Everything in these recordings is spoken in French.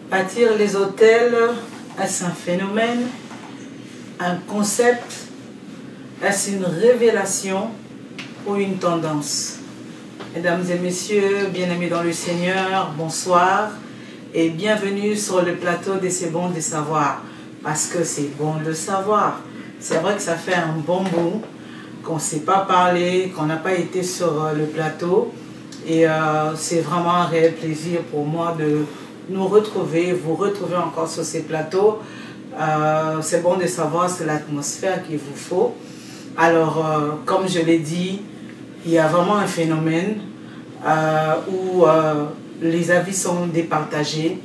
Bâtir les hôtels, est-ce un phénomène, un concept, est-ce une révélation ou une tendance? Mesdames et messieurs, bien-aimés dans le Seigneur, bonsoir et bienvenue sur le plateau de C'est bon de savoir. Parce que c'est bon de savoir. C'est vrai que ça fait un bon bout qu'on ne s'est pas parlé, qu'on n'a pas été sur le plateau. Et c'est vraiment un réel plaisir pour moi de nous retrouver, vous retrouver encore sur ces plateaux. C'est bon de savoir, c'est l'atmosphère qu'il vous faut. Alors, comme je l'ai dit, il y a vraiment un phénomène où les avis sont départagés.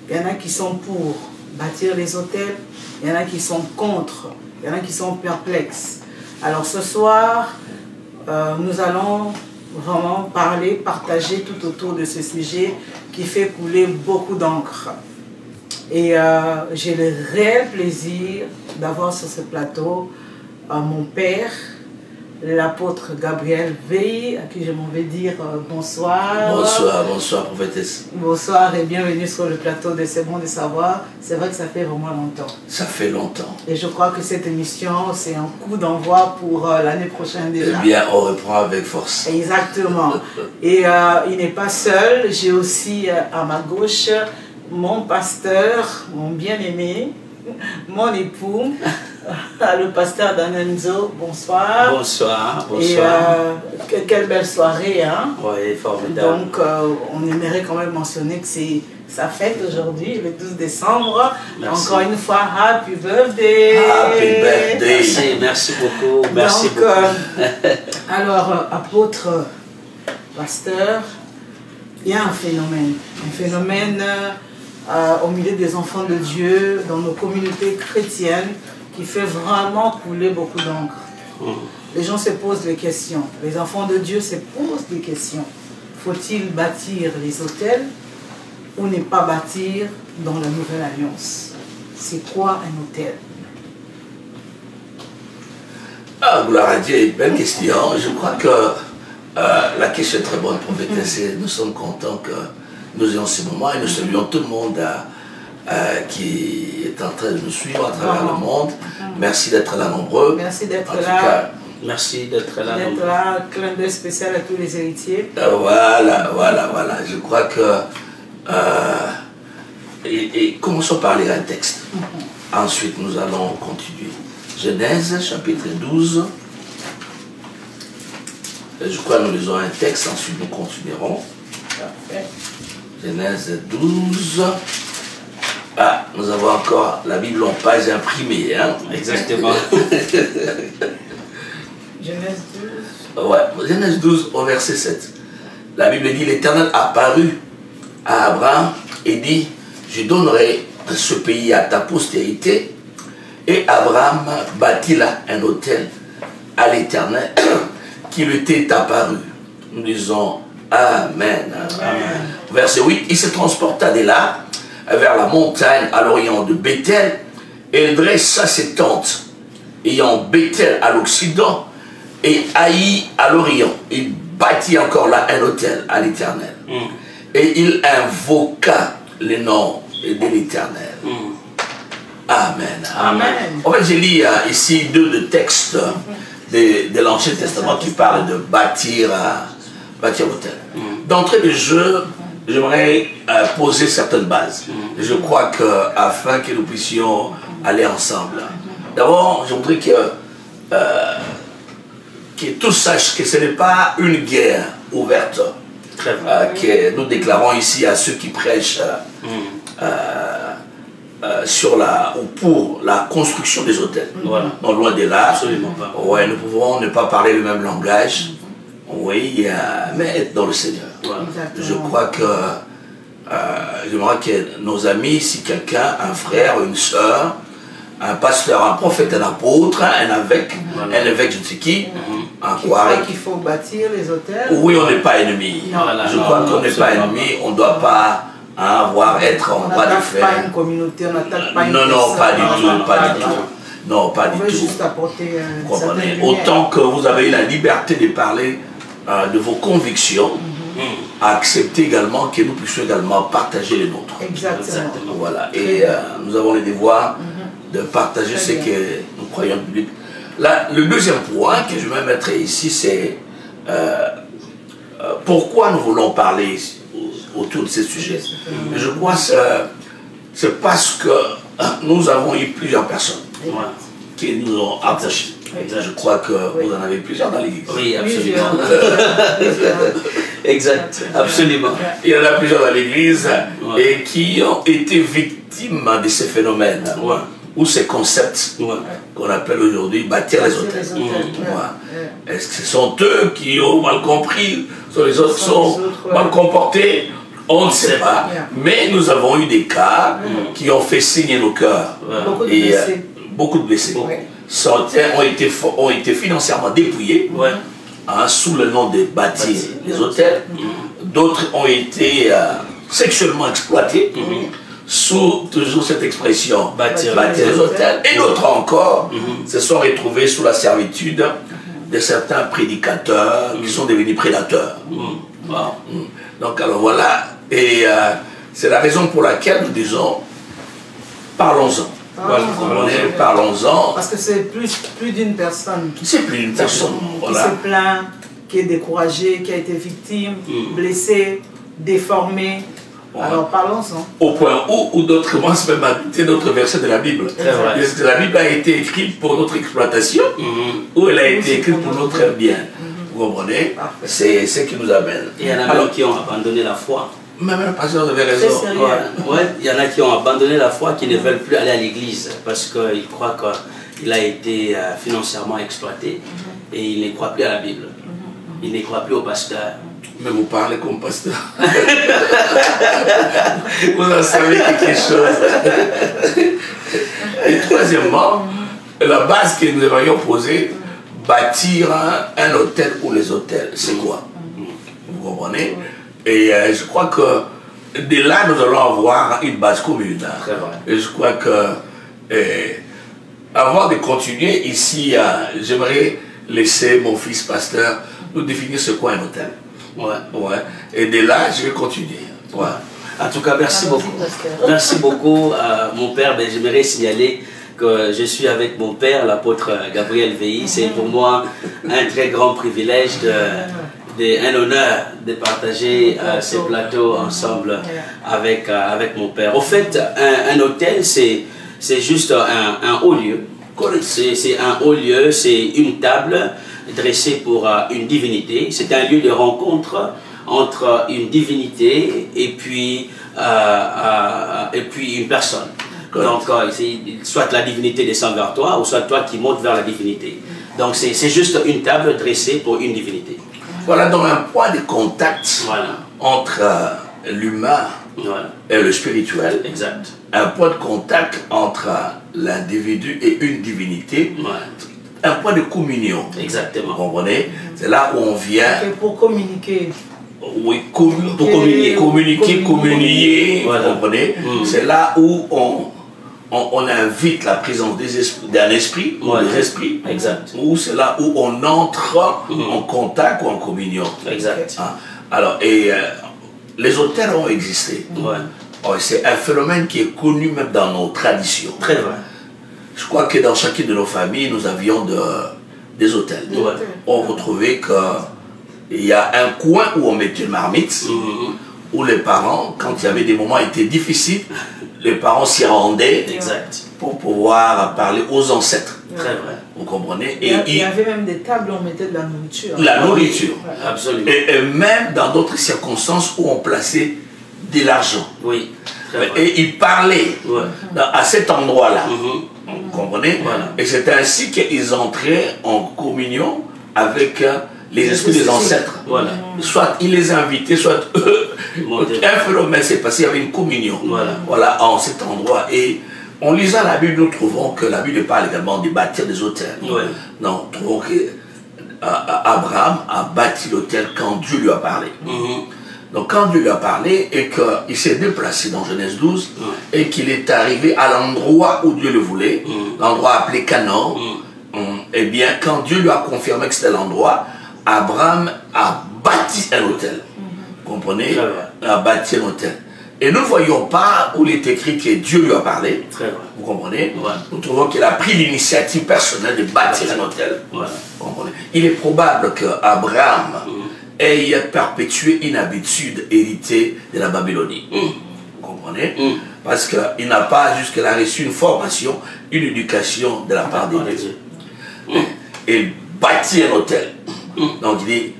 Il y en a qui sont pour bâtir les hôtels, il y en a qui sont contre, il y en a qui sont perplexes. Alors ce soir, nous allons vraiment partager tout autour de ce sujet qui fait couler beaucoup d'encre. Et j'ai le réel plaisir d'avoir sur ce plateau mon père, l'apôtre Gabriel Veil, à qui je m'en vais dire bonsoir. Bonsoir, bonsoir prophétesse. Bonsoir et bienvenue sur le plateau de C'est bon de savoir. C'est vrai que ça fait vraiment longtemps. Ça fait longtemps. Et je crois que cette émission, c'est un coup d'envoi pour l'année prochaine déjà. Eh bien, on reprend avec force. Exactement. Et il n'est pas seul. J'ai aussi à ma gauche mon pasteur, mon bien-aimé, mon époux, le pasteur Danenzo. Bonsoir. Bonsoir, bonsoir. Et quelle belle soirée, hein? Oui, formidable. Donc, on aimerait quand même mentionner que c'est sa fête aujourd'hui, le 12 décembre. Merci. Encore une fois, happy birthday! Happy birthday! Merci beaucoup. Merci donc, beaucoup. Alors, apôtre, pasteur, il y a un phénomène. Un phénomène au milieu des enfants de Dieu, dans nos communautés chrétiennes, qui fait vraiment couler beaucoup d'encre. Les gens se posent des questions. Les enfants de Dieu se posent des questions. Faut-il bâtir les hôtels ou ne pas bâtir dans la nouvelle alliance? C'est quoi un hôtel? Ah, gloire à Dieu, belle question. Je crois que la question est très bonne, prophétesse. Nous sommes contents que nous ayons ce moment et nous saluons tout le monde qui est en train de nous suivre à travers le monde. Merci d'être là nombreux. Merci d'être là. Cas, merci d'être là. D'être là, clin d'œil spécial à tous les héritiers. Voilà. Je crois que... et commençons par lire un texte. Ensuite, nous allons continuer. Genèse, chapitre 12. Je crois que nous lisons un texte, ensuite nous continuerons. Parfait. Genèse 12. Ah, nous avons encore la Bible en page imprimée. Hein? Exactement. Genèse 12. Ouais, Genèse 12 au verset 7. La Bible dit, l'Éternel apparut à Abraham et dit, je donnerai ce pays à ta postérité. Et Abraham bâtit là un autel à l'Éternel qui lui était apparu. Nous disons Amen. Amen. Verset 8, il se transporta de là vers la montagne à l'orient de Bethel et il dressa ses tentes ayant Bethel à l'occident et Haï à l'orient. Il bâtit encore là un autel à l'Éternel. Et il invoqua le nom de l'Éternel. Amen. Amen. En fait, j'ai lu ici deux textes de l'Ancien Testament qui parlent de bâtir l'autel. D'entrée de jeu, j'aimerais poser certaines bases. Je crois qu'afin que nous puissions aller ensemble. D'abord, je voudrais que tous sachent que ce n'est pas une guerre ouverte que nous déclarons ici à ceux qui prêchent sur ou pour la construction des hôtels. Voilà. Non, loin de là. Absolument pas. Ouais, nous pouvons ne pas parler le même langage, oui, mais être dans le Seigneur. Voilà. Je crois que j'aimerais que nos amis, si quelqu'un, un frère, une soeur, un pasteur, un prophète, un apôtre, un évêque, je ne sais qui, un croirait qu'il faut bâtir les hôtels. Oui, on n'est pas ennemis. Voilà, je crois qu'on n'est pas ennemis, on ne doit pas être en bras de fer. On n'attaque pas une communauté, on n'attaque pas une personne. Non, pas du tout, pas du tout. Non, pas du tout. On veut juste apporter Comprenez. Autant que vous avez eu la liberté de parler de vos convictions, a accepté également que nous puissions également partager les nôtres. Exactement. Voilà. Et nous avons le devoir de partager ce que nous croyons public. Là, le deuxième point que je vais mettre ici, c'est pourquoi nous voulons parler autour de ces sujets. Je crois que c'est parce que nous avons eu plusieurs personnes qui nous ont approchés. Je crois que vous en avez plusieurs dans l'église. Oui, absolument. Exact, absolument. Il y en a plusieurs dans l'église et qui ont été victimes de ces phénomènes ou ces concepts qu'on appelle aujourd'hui bâtir les hôtels. Est-ce que ce sont eux qui ont mal compris, ou les autres sont mal comportés? On ne sait pas. Mais nous avons eu des cas qui ont fait saigner nos cœurs. Beaucoup de blessés. Certains ont été financièrement dépouillés sous le nom de bâtir les hôtels. D'autres ont été sexuellement exploités sous toujours cette expression bâtir les hôtels. Et d'autres encore se sont retrouvés sous la servitude de certains prédicateurs qui sont devenus prédateurs. Donc alors voilà, et c'est la raison pour laquelle nous disons parlons-en. Parlons-en. Parce que c'est plus d'une personne. C'est plus d'une personne. Qui se plaint, qui est découragé, qui a été victime, blessé, déformé. Alors parlons-en. Au point où d'autres commencent même à douter d'autres versets de la Bible. Est-ce que la Bible a été écrite pour notre exploitation ou elle a été écrite pour notre bien? Vous comprenez? C'est ce qui nous amène. Il y en a même qui ont abandonné la foi. Même le pasteur avait raison. Il y en a qui ont abandonné la foi, qui ne veulent plus aller à l'église parce qu'ils croient qu'il a été financièrement exploité et ils ne croient plus à la Bible. Ils ne croient plus au pasteur. Mais vous parlez comme pasteur. Vous en savez quelque chose. Et troisièmement, la base que nous aimerions poser, bâtir un hôtel ou les hôtels, c'est quoi? Vous comprenez? Et je crois que de là, nous allons avoir une base commune. Et je crois que, avant de continuer ici, j'aimerais laisser mon fils pasteur nous définir ce qu'est un hôtel. Et de là, je vais continuer. En tout cas, merci beaucoup. Merci beaucoup, mon père. J'aimerais signaler que je suis avec mon père, l'apôtre Gabriel Veilly. C'est pour moi un très grand privilège un honneur de partager ce plateau ensemble avec mon père. Au fait, un hôtel, c'est juste un haut lieu. C'est un haut lieu, c'est une table dressée pour une divinité. C'est un lieu de rencontre entre une divinité et puis une personne. Donc, soit la divinité descend vers toi, ou soit toi qui montes vers la divinité. Donc, c'est juste une table dressée pour une divinité. Voilà donc un point de contact entre l'humain et le spirituel. Exact. Un point de contact entre l'individu et une divinité. Un point de communion. Exactement. Vous comprenez? C'est là où on vient. Et pour communiquer. Oui, pour communiquer, communier. Vous comprenez? C'est là où on invite la présence d'un esprit, ou des esprits, ou c'est là où on entre en contact ou en communion. Exact. Alors, les hôtels ont existé. C'est un phénomène qui est connu même dans nos traditions. Très vrai. Je crois que dans chacune de nos familles, nous avions des hôtels. On retrouvait qu'il y a un coin où on mettait une marmite, où les parents, quand il y avait des moments qui étaient difficiles, les parents s'y rendaient pour pouvoir parler aux ancêtres. Très vrai. Vous comprenez? Il y avait même des tables où on mettait de la nourriture. La nourriture. Absolument. Et même dans d'autres circonstances où on plaçait de l'argent. Oui. Et ils parlaient à cet endroit-là. Vous comprenez? Et c'est ainsi qu'ils entraient en communion avec les esprits des ancêtres. Soit ils les invitaient, soit eux. Un phénomène s'est passé, il y avait une communion. Voilà, en cet endroit. Et en lisant la Bible, nous trouvons que la Bible parle également de bâtir des hôtels. Non, nous trouvons qu'Abraham a bâti l'hôtel quand Dieu lui a parlé. Donc quand Dieu lui a parlé et qu'il s'est déplacé dans Genèse 12 et qu'il est arrivé à l'endroit où Dieu le voulait, l'endroit appelé Canaan, eh bien quand Dieu lui a confirmé que c'était l'endroit, Abraham a bâti un hôtel. Vous comprenez, à bâtir un hôtel. Et nous ne voyons pas où il est écrit que Dieu lui a parlé. Très vrai. Vous comprenez? Nous trouvons qu'il a pris l'initiative personnelle de bâtir un hôtel. Vous comprenez? Il est probable qu'Abraham ait perpétué une habitude héritée de la Babylonie. Vous comprenez? Parce qu'il n'a pas jusque-là reçu une formation, une éducation de la part de Dieu. Et bâtit un hôtel. Donc il dit,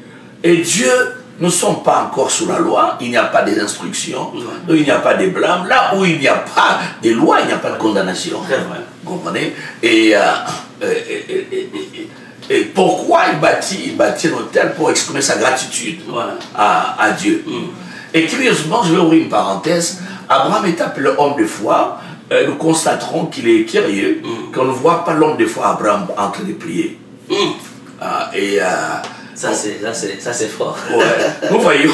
et Dieu, nous ne sommes pas encore sous la loi, il n'y a pas des instructions, il n'y a pas de blâme. Là où il n'y a pas de loi, il n'y a pas de condamnation. Vous comprenez? Et pourquoi il bâtit un hôtel? Pour exprimer sa gratitude à Dieu. Et curieusement, je vais ouvrir une parenthèse, Abraham est appelé homme de foi. Nous constaterons qu'il est curieux qu'on ne voit pas l'homme de foi Abraham en train de prier. Ça c'est fort. Ouais. Nous voyons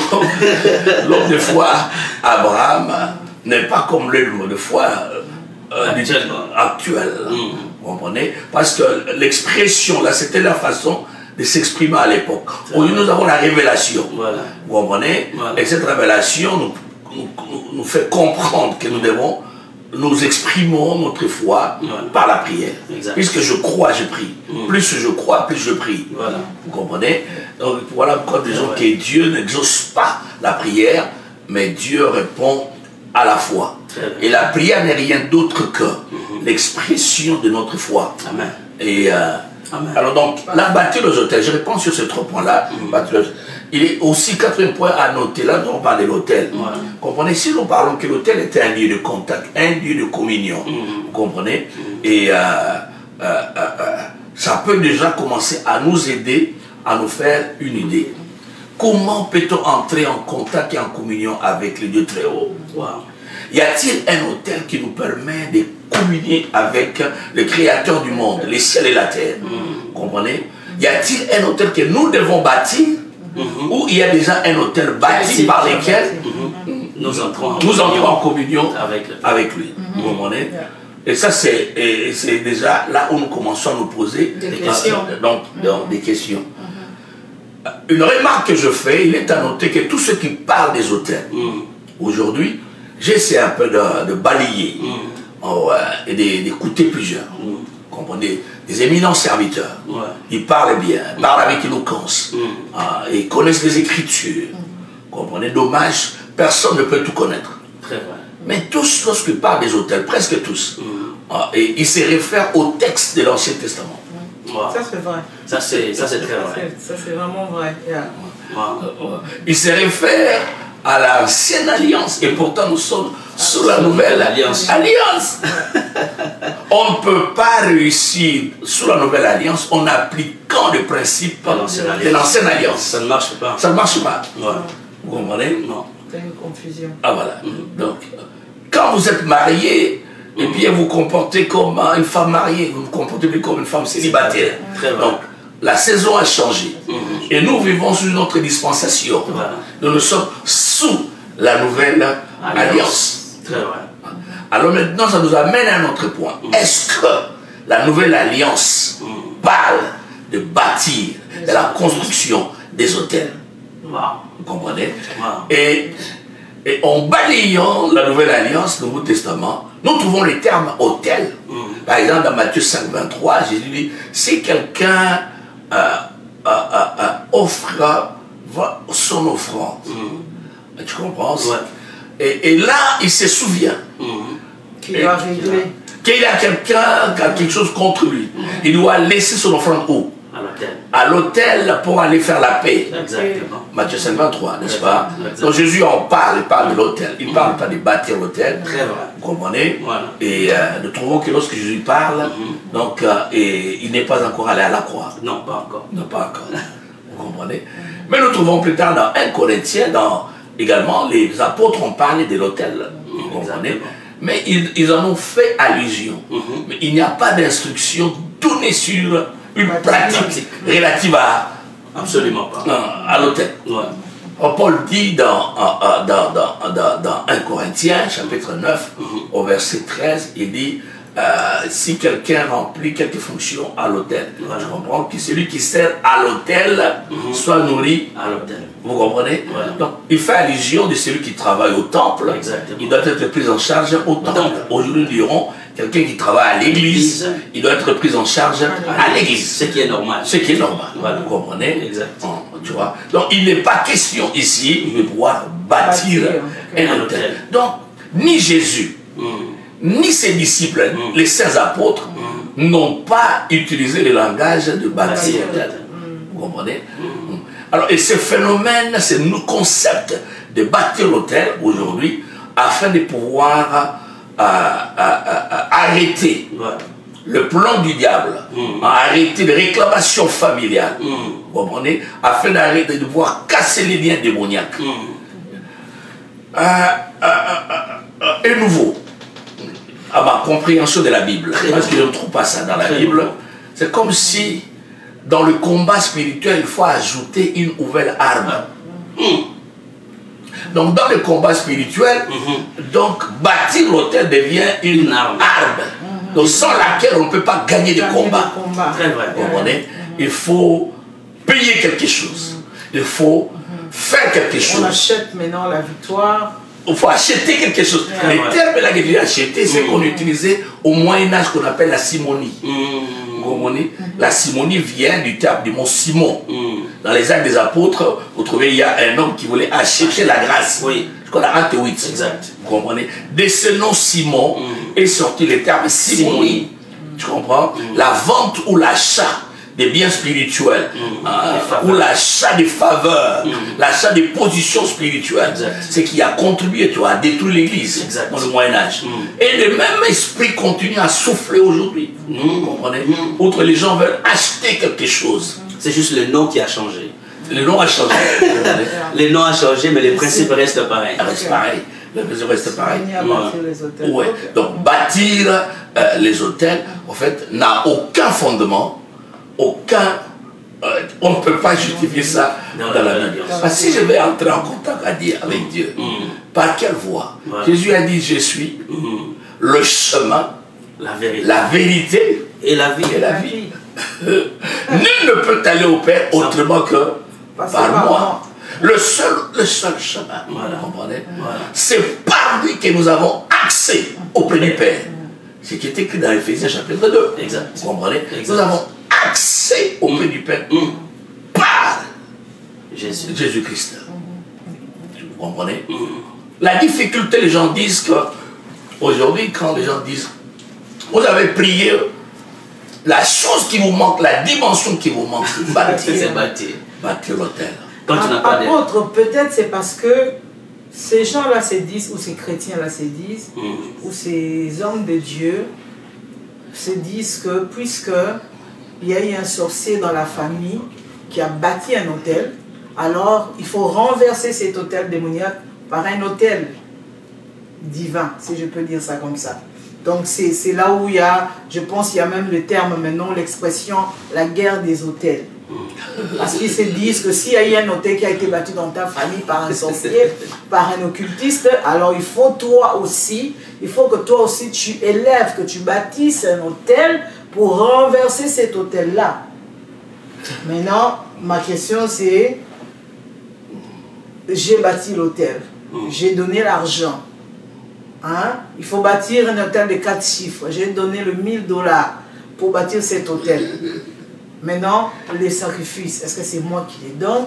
l'homme de foi Abraham n'est pas comme l'homme de foi actuel. Vous comprenez? Parce que l'expression là, c'était la façon de s'exprimer à l'époque. Aujourd'hui, nous avons la révélation. Vous comprenez? Et cette révélation nous fait comprendre que nous devons nous exprimons notre foi par la prière. Puisque je crois, je prie. Plus je crois, plus je prie. Vous comprenez? Donc voilà pourquoi nous disons que Dieu n'exauce pas la prière, mais Dieu répond à la foi. Et la prière n'est rien d'autre que l'expression de notre foi. Amen. Et alors donc, la bâtir les hôtels, je réponds sur ces 3 points-là. Il est aussi 4e point à noter, là on parle de l'hôtel. Comprenez, si nous parlons que l'hôtel était un lieu de contact, un lieu de communion, vous comprenez? Et ça peut déjà commencer à nous aider, à nous faire une idée. Comment peut-on entrer en contact et en communion avec le Dieu très haut? Y a-t-il un hôtel qui nous permet de communier avec le Créateur du monde, les ciels et la terre? Vous comprenez? Y a-t-il un hôtel que nous devons bâtir? Ou il y a déjà un hôtel bâti par lequel nous entrons en communion avec lui. Vous comprenez? Et ça, c'est déjà là où nous commençons à nous poser des questions. Une remarque que je fais, il est à noter que tous ceux qui parlent des hôtels, aujourd'hui, j'essaie un peu de balayer et d'écouter plusieurs. Comprenez, des éminents serviteurs. Ils parlent bien, ils parlent avec éloquence. Ils connaissent les Écritures. Comprenez, dommage, personne ne peut tout connaître. Mais tous, lorsqu'ils parlent des hôtels, presque tous, et ils se réfèrent au texte de l'Ancien Testament. Ça c'est vrai. Ça c'est très vrai. Ça c'est vraiment vrai. Ils se réfèrent à l'ancienne alliance et pourtant nous sommes sous la nouvelle alliance. On ne peut pas réussir sous la nouvelle alliance en appliquant le principe de l'ancienne alliance. Ça ne marche pas. Ça ne marche pas. Vous comprenez? Non. C'est une confusion. Ah voilà. Donc, quand vous êtes marié, et bien vous vous comportez comme une femme mariée, vous vous comportez plus comme une femme célibataire. Donc, la saison a changé. Et nous vivons sous une autre dispensation. Nous sommes sous la nouvelle alliance. Très vrai. Alors maintenant, ça nous amène à un autre point. Est-ce que la nouvelle alliance parle de bâtir, de la construction des hôtels? Vous comprenez? Et en balayant la nouvelle alliance, le Nouveau Testament, nous trouvons les termes hôtel. Par exemple, dans Matthieu 5, 23, Jésus dit, si quelqu'un offre son offrande, tu comprends? Et là, il se souvient qu'il doit régler. Qu'il y a quelqu'un qui a quelque chose contre lui. Il doit laisser son offrande où? À l'hôtel pour aller faire la paix. Exactement. Matthieu 5, 23, n'est-ce pas? Donc Jésus en parle, il parle de l'hôtel. Il ne parle pas de bâtir l'hôtel. Vous comprenez? Et nous trouvons que lorsque Jésus parle, donc, il n'est pas encore allé à la croix. Non, pas encore. Non, pas encore. Vous comprenez? Mais nous trouvons plus tard dans 1 Corinthiens, également, les apôtres ont parlé de l'hôtel. Vous comprenez? Mais ils en ont fait allusion. Mais il n'y a pas d'instruction donnée sur une pratique relative à... Absolument pas. À l'hôtel. Paul dit dans 1 Corinthiens, chapitre 9, au verset 13, il dit, si quelqu'un remplit quelques fonctions à l'hôtel, je comprends que celui qui sert à l'hôtel soit nourri à l'hôtel. Vous comprenez? Donc, il fait allusion de celui qui travaille au temple. Exactement. Il doit être pris en charge au temple. Aujourd'hui, nous dirons, quelqu'un qui travaille à l'église, il doit être pris en charge à l'église. Ce qui est normal. Ce qui est normal. Voilà. Vous comprenez? Exactement. Tu vois? Donc, il n'est pas question ici de pouvoir bâtir un hôtel. Donc, ni Jésus, ni ses disciples, les saints apôtres, n'ont pas utilisé le langage de bâtir. Vous comprenez? Alors, et ce phénomène, c'est le concept de bâtir l'hôtel aujourd'hui, afin de pouvoir arrêter le plan du diable, arrêter les réclamations familiales, vous comprenez? Afin d'arrêter de pouvoir casser les liens démoniaques. Et nouveau, à ma compréhension de la Bible, parce que je ne trouve pas ça dans la Bible, c'est comme si dans le combat spirituel, il faut ajouter une nouvelle arme. Donc dans le combat spirituel, donc bâtir l'autel devient une arme. Donc sans laquelle on ne peut pas gagner des combats. Très vrai. Vous comprenez? Il faut payer quelque chose. Il faut faire quelque chose. On achète maintenant la victoire. Il faut acheter quelque chose. Les termes là que j'ai acheté, c'est qu'on utilisait au Moyen-Âge qu'on appelle la simonie. Vous comprenez? La simonie vient du terme du mot Simon. Dans les Actes des Apôtres, vous trouvez, il y a un homme qui voulait acheter la grâce. Oui. Je crois Acte 8. Exact. Vous comprenez? De ce nom Simon est sorti le terme simonie. Tu comprends? La vente ou l'achat des biens spirituels, ou l'achat des faveurs, l'achat des positions spirituelles, ce qui a contribué, tu vois, à détruire l'Église dans le Moyen-Âge. Et le même esprit continue à souffler aujourd'hui. Vous comprenez? Outre les gens veulent acheter quelque chose. C'est juste le nom qui a changé. Le nom a changé. Le nom a changé, mais les principes restent pareils. Reste pareil. Le principe reste pareil. Ouais. Donc bâtir les hôtels, en fait, n'a aucun fondement. On ne peut pas justifier ça dans la Bible. Parce que si je vais entrer en contact avec Dieu, par quelle voie? Jésus a dit, je suis le chemin, la vérité et la vie. Nul ne peut aller au Père autrement que par moi. Le seul chemin, vous comprenez? C'est par lui que nous avons accès auprès du Père. Ce qui est écrit dans Éphésiens chapitre 2. Exact. Vous comprenez? Nous avons accès auprès du Père par Jésus-Christ. Vous comprenez? La difficulté, les gens disent que aujourd'hui, quand les gens disent vous avez prié, la chose qui vous manque, la dimension qui vous manque, c'est bâtir l'autel. Apôtre, peut-être c'est parce que ces gens-là se disent, ou ces chrétiens-là se disent, ou ces hommes de Dieu se disent que puisque il y a eu un sorcier dans la famille qui a bâti un autel, alors il faut renverser cet autel démoniaque par un autel divin, si je peux dire ça comme ça. Donc c'est là où il y a, je pense qu'il y a même le terme maintenant, l'expression, la guerre des autels. Parce qu'ils se disent que s'il y a eu un autel qui a été bâti dans ta famille par un sorcier, par un occultiste, alors il faut que toi aussi tu élèves, que tu bâtisses un autel pour renverser cet autel-là. Maintenant, ma question c'est, j'ai bâti l'autel, j'ai donné l'argent. Il faut bâtir un hôtel de 4 chiffres. J'ai donné le $1000 pour bâtir cet hôtel. Maintenant, les sacrifices, est-ce que c'est moi qui les donne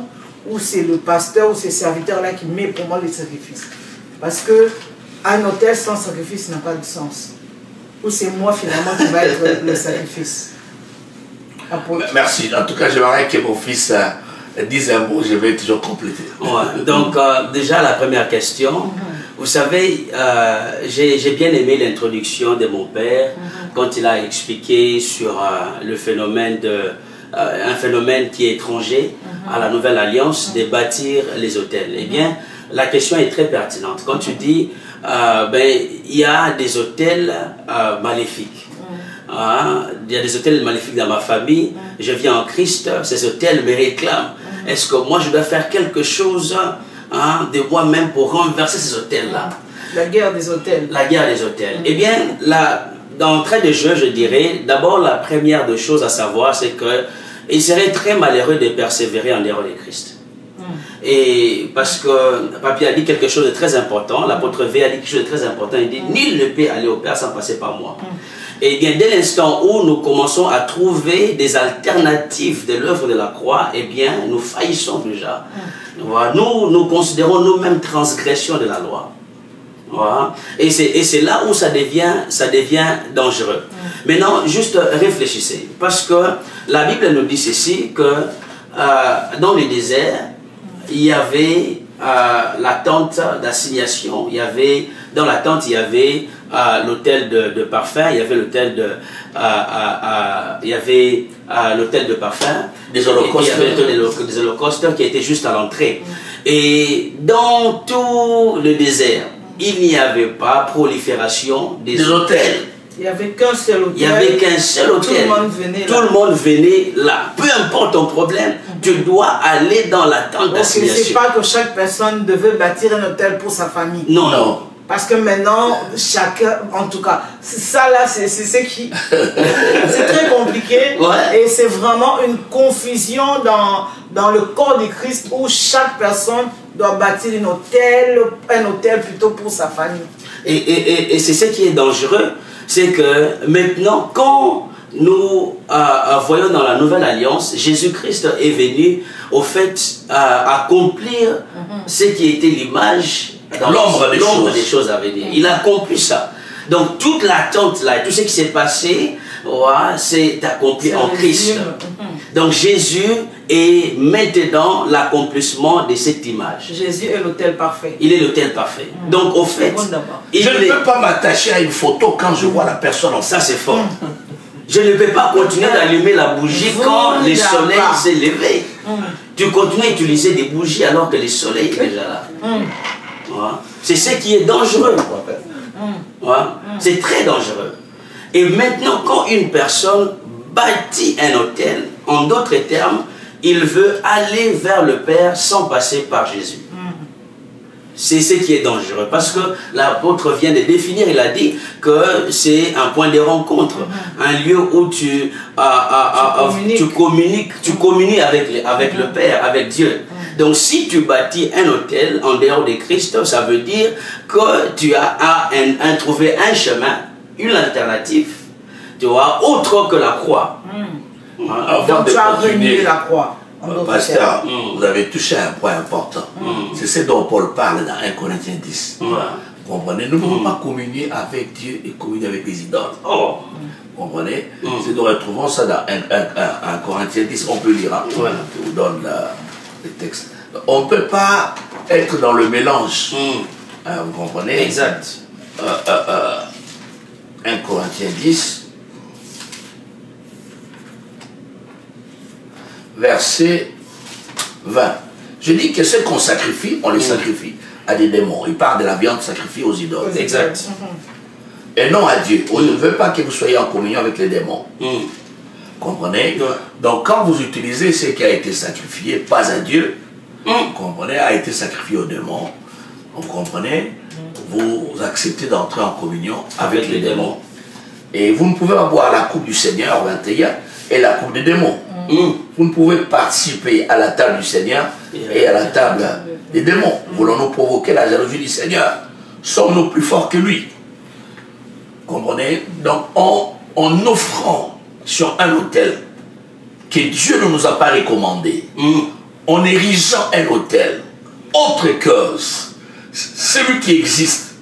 ou c'est le pasteur ou ces serviteurs-là qui met pour moi les sacrifices? Parce que un hôtel sans sacrifice n'a pas de sens. Ou c'est moi finalement qui va être le sacrifice? Merci. En tout cas, j'aimerais que mon fils dise un mot, je vais toujours compléter. Ouais. Donc, déjà, la première question. Vous savez, j'ai bien aimé l'introduction de mon père quand il a expliqué sur le phénomène un phénomène qui est étranger à la Nouvelle Alliance, de bâtir les hôtels. Eh bien, la question est très pertinente. Quand tu dis, il y a des hôtels maléfiques. Il y a des hôtels maléfiques dans ma famille. Je vis en Christ, ces hôtels me réclament. Est-ce que moi, je dois faire quelque chose de moi-même pour renverser ces hôtels-là? La guerre des hôtels. La guerre des hôtels. Eh bien, d'entrée de jeu, je dirais, d'abord la première des choses à savoir, c'est que il serait très malheureux de persévérer en dehors de Christ. Et parce que Papi a dit quelque chose de très important, l'apôtre V a dit quelque chose de très important, il dit, nul ne peut aller au Père sans passer par moi. Et bien dès l'instant où nous commençons à trouver des alternatives de l'œuvre de la croix, eh bien nous faillissons déjà. Voilà. Nous considérons nous-mêmes transgression de la loi. Voilà. Et c'est là où ça devient dangereux. Maintenant, juste réfléchissez. Parce que la Bible nous dit ceci, que dans le désert, il y avait la tente d'assignation. Dans la tente, il y avait l'autel de parfum, il y avait l'autel de parfum, des holocaustes, il y avait des holocaustes qui étaient juste à l'entrée. Et dans tout le désert, il n'y avait pas prolifération des autels. Il n'y avait qu'un seul hôtel. Il n'y avait qu'un seul hôtel. Tout le monde venait là. Peu importe ton problème, tu dois aller dans la tente d'assignation. Ce n'est pas que chaque personne devait bâtir un hôtel pour sa famille. Non, non. Parce que maintenant, chacun, en tout cas, ça là, c'est ce qui... c'est très compliqué. Ouais. Et c'est vraiment une confusion dans le corps du Christ où chaque personne doit bâtir un hôtel plutôt pour sa famille. Et c'est ce qui est dangereux. C'est que maintenant, quand nous voyons dans la Nouvelle Alliance, Jésus-Christ est venu au fait accomplir ce qui était l'image, l'ombre des choses à venir. Il a accompli ça. Donc toute l'attente là, tout ce qui s'est passé, c'est accompli en Christ. Donc Jésus est maintenant l'accomplissement de cette image. Jésus est l'autel parfait. Il est l'autel parfait. Donc au fait, je ne peux pas m'attacher à une photo quand je vois la personne en ça, c'est fort. Je ne peux pas continuer d'allumer la bougie quand le soleil s'est levé. Tu continues à utiliser des bougies alors que le soleil est déjà là. C'est ce qui est dangereux. C'est très dangereux. Et maintenant, quand une personne bâtit un hôtel, en d'autres termes, il veut aller vers le Père sans passer par Jésus. C'est ce qui est dangereux. Parce que l'apôtre vient de définir, il a dit que c'est un point de rencontre. Un lieu où tu communies avec le Père, avec Dieu. Donc si tu bâtis un hôtel en dehors de Christ, ça veut dire que tu as trouvé un chemin, une alternative, tu vois, autre que la croix. Donc tu as renié la croix. Pasteur, vous avez touché un point important. C'est ce dont Paul parle dans 1 Corinthiens 10. Vous comprenez? Nous ne pouvons pas communier avec Dieu et communier avec les idoles. Vous comprenez? Nous retrouvons ça dans 1 Corinthiens 10. On peut lire. Je vous donne le texte. On ne peut pas être dans le mélange. Vous comprenez? Exact. 1 Corinthiens 10. Verset 20. Je dis que ce qu'on sacrifie, on les sacrifie à des démons. Il parle de la viande sacrifiée aux idoles. Exact. Et non à Dieu. On ne veut pas que vous soyez en communion avec les démons. Comprenez? Donc quand vous utilisez ce qui a été sacrifié, pas à Dieu, vous comprenez, a été sacrifié aux démons, vous comprenez, vous acceptez d'entrer en communion avec les démons. Et vous ne pouvez pas boire la coupe du Seigneur, 21, et la coupe des démons. Vous ne pouvez participer à la table du Seigneur et à la table des démons. Voulons-nous provoquer la jalousie du Seigneur? Sommes-nous plus forts que lui? Comprenez? Donc en offrant sur un autel que Dieu ne nous a pas recommandé, en érigeant un autel autre que celui qui existe,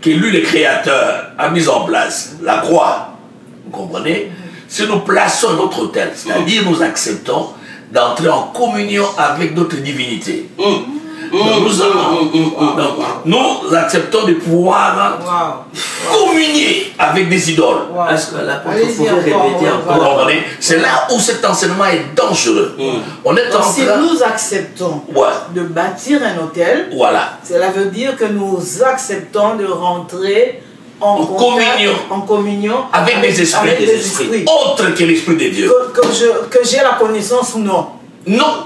que lui le Créateur a mis en place, la croix, vous comprenez? Si nous plaçons notre autel, c'est-à-dire nous acceptons d'entrer en communion avec d'autres divinités. Nous acceptons de pouvoir communier avec des idoles. Est-ce que l'apôtre pouvait répéter encore? C'est là où cet enseignement est dangereux. On est en train... Si nous acceptons de bâtir un autel, cela veut dire que nous acceptons de rentrer en communion avec des esprits autres que l'esprit de Dieu. Que j'ai la connaissance ou non. Non.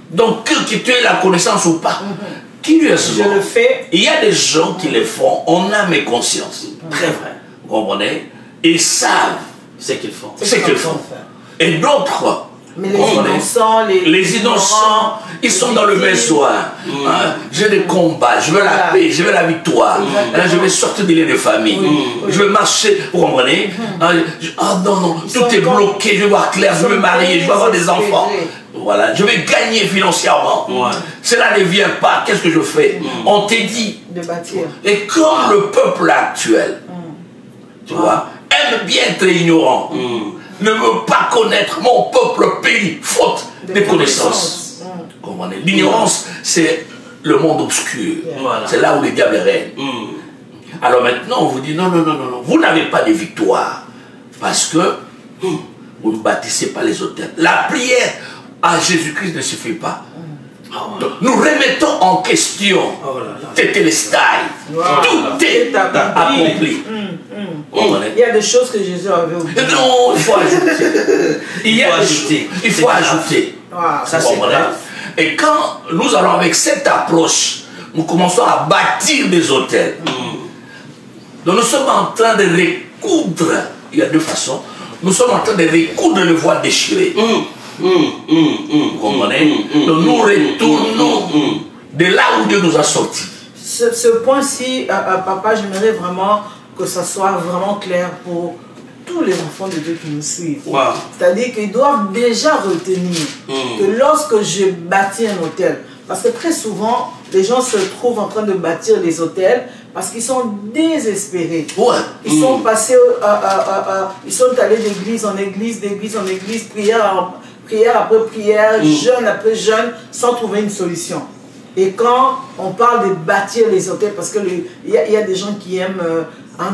Donc que tu aies la connaissance ou pas. Qui lui est je le fais. Il y a des gens qui le font en âme et conscience. Très vrai. Vous comprenez? et savent ce qu'ils font. ce qu'ils font. Et d'autres, mais les innocents, ils sont dans le besoin. J'ai des combats, je veux la paix, je veux la victoire. Je vais sortir des liens de famille. Je veux marcher, vous comprenez? Ah non, non, tout est bloqué, je veux voir clair, je veux marier, je veux avoir des enfants. Voilà, je vais gagner financièrement. Cela ne vient pas, qu'est-ce que je fais? On t'a dit de bâtir. Et comme le peuple actuel, tu vois, aime bien être ignorant, ne veut pas connaître, mon peuple pays, faute de connaissances. L'ignorance, c'est le monde obscur. C'est là où le diable règne. Alors maintenant, on vous dit non, non, non, non, non. Vous n'avez pas de victoire parce que vous ne bâtissez pas les autels. La prière à Jésus-Christ ne suffit pas. Donc, nous remettons en question Tétélestai. Tout est accompli. Il y a des choses que Jésus avait oubliées. Non, il faut ajouter. Il faut ajouter. Ça, c'est vrai. Et quand nous allons avec cette approche, nous commençons à bâtir des hôtels. Donc nous sommes en train de recoudre. Il y a deux façons. Nous sommes en train de recoudre le voile déchiré. Vous comprenez? Donc nous retournons de là où Dieu nous a sortis. Ce point-ci, papa, j'aimerais vraiment que ça soit vraiment clair pour tous les enfants de Dieu qui nous suivent. C'est-à-dire qu'ils doivent déjà retenir que lorsque je bâtis un hôtel, parce que très souvent, les gens se trouvent en train de bâtir les hôtels parce qu'ils sont désespérés. Ils sont passés, ils sont allés d'église en église, d'église en église, prière après prière, jeûne après jeûne, sans trouver une solution. Et quand on parle de bâtir les hôtels, parce qu'il y a des gens qui aiment